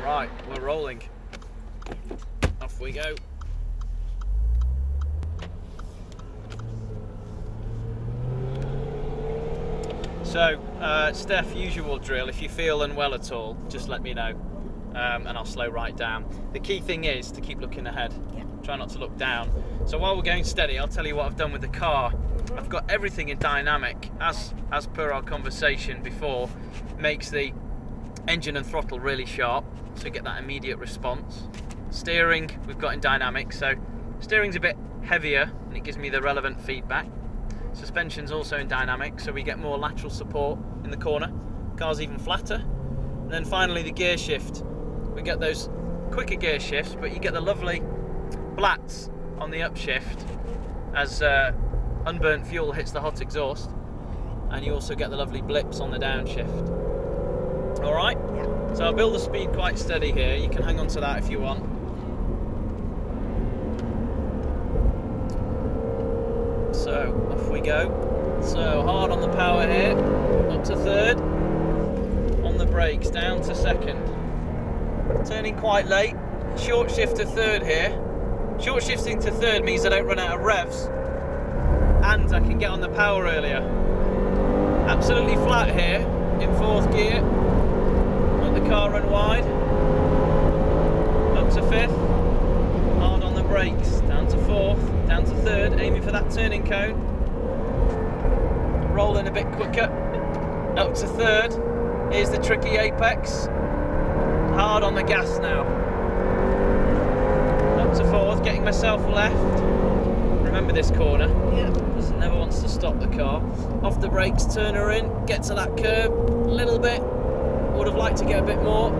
Right, we're rolling. Off we go. So, Steph, usual drill. If you feel unwell at all, just let me know, and I'll slow right down. The key thing is to keep looking ahead. Yeah. Try not to look down. So while we're going steady, I'll tell you what I've done with the car. I've got everything in dynamic, as per our conversation before. Makes the engine and throttle really sharp, so you get that immediate response. Steering, we've got in dynamic, so steering's a bit heavier, and it gives me the relevant feedback. Suspension's also in dynamic, so we get more lateral support in the corner. Car's even flatter. And then finally the gear shift. We get those quicker gear shifts, but you get the lovely blats on the upshift as unburnt fuel hits the hot exhaust, and you also get the lovely blips on the downshift. All right? Yeah. So I'll build the speed quite steady here. You can hang on to that if you want. So off we go. So hard on the power here, up to third. On the brakes, down to second. Turning quite late. Short shift to third here. Short shifting to third means I don't run out of revs, and I can get on the power earlier. Absolutely flat here in fourth gear. Let the car run wide. Up to fifth. Hard on the brakes. Down to fourth. Down to third. Aiming for that turning cone. Rolling a bit quicker. Up to third. Here's the tricky apex. Hard on the gas now. Up to fourth. Getting myself left. Remember this corner. Yeah. Because it never wants to stop the car. Off the brakes, turn her in. Get to that curb. A little bit. Would have liked to get a bit more.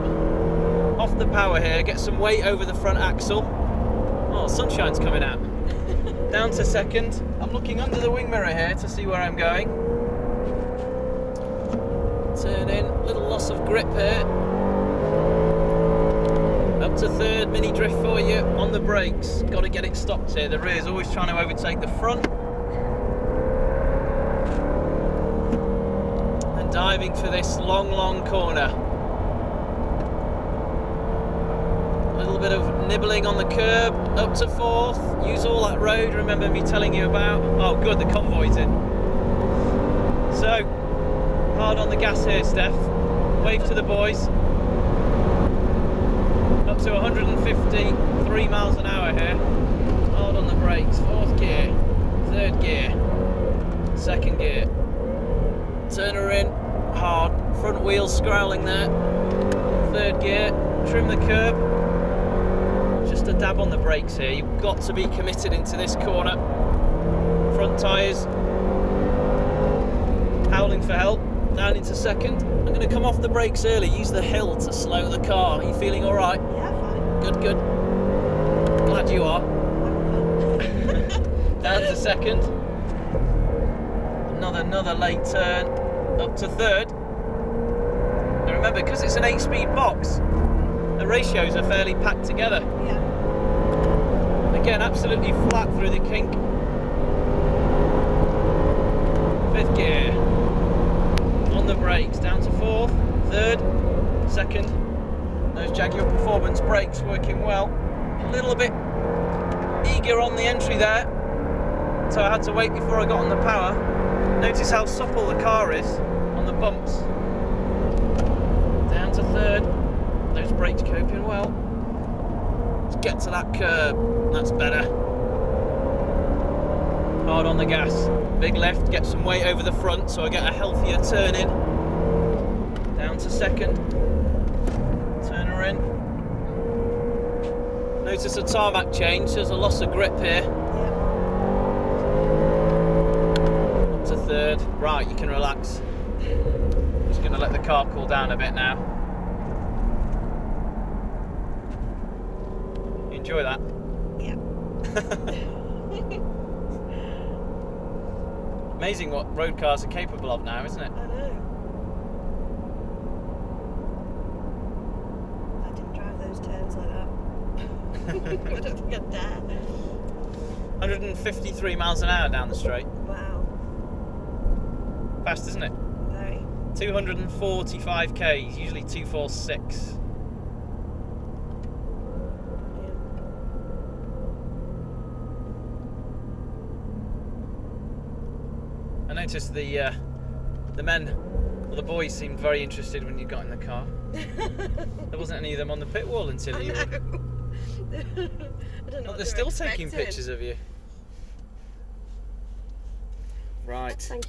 Off the power here. Get some weight over the front axle. Oh, sunshine's coming out. Down to second. I'm looking under the wing mirror here to see where I'm going. Turn in. Little loss of grip here. Up to third. Mini drift for you. On the brakes. Got to get it stopped here. The rear's always trying to overtake the front. And diving for this long, long corner. A little bit of nibbling on the curb. Up to fourth. Use all that road. Remember me telling you about. Oh, good. The convoy's in. So, hard on the gas here, Steph. Wave to the boys. Up to 153 miles an hour here. Hard on the brakes. Fourth gear. Third gear. Second gear. Turn her in. Hard. Front wheel scrolling there. Third gear. Trim the curb. Just a dab on the brakes here. You've got to be committed into this corner. Front tyres. Howling for help. Down into second. I'm going to come off the brakes early. Use the hill to slow the car. Are you feeling all right? Yeah, fine. Good, good. Glad you are. Down to second. Another late turn. Up to third. Now remember, because it's an 8-speed box, the ratios are fairly packed together. Yeah. Again, absolutely flat through the kink. Fifth gear. On the brakes, down to fourth, third, second. Those Jaguar Performance brakes working well. A little bit eager on the entry there, so I had to wait before I got on the power. Notice how supple the car is on the bumps. Down to third. Those brakes coping well. Let's get to that curb. That's better. Hard on the gas. Big left. Get some weight over the front so I get a healthier turn in. Down to second. Turn her in. Notice a tarmac change. There's a loss of grip here. Yeah. Up to third. Right, you can relax. Just going to let the car cool down a bit now. You enjoy that? Yeah. Amazing what road cars are capable of now, isn't it? I know. I didn't drive those turns like that. I don't think I'd dare. 153 miles an hour down the straight. Wow. Fast, isn't it? Very. 245 k's, usually 246. noticed the men, or the boys, seemed very interested when you got in the car. There wasn't any of them on the pit wall until you. I don't know. But What they're still taking expecting. pictures of you. Right. Thank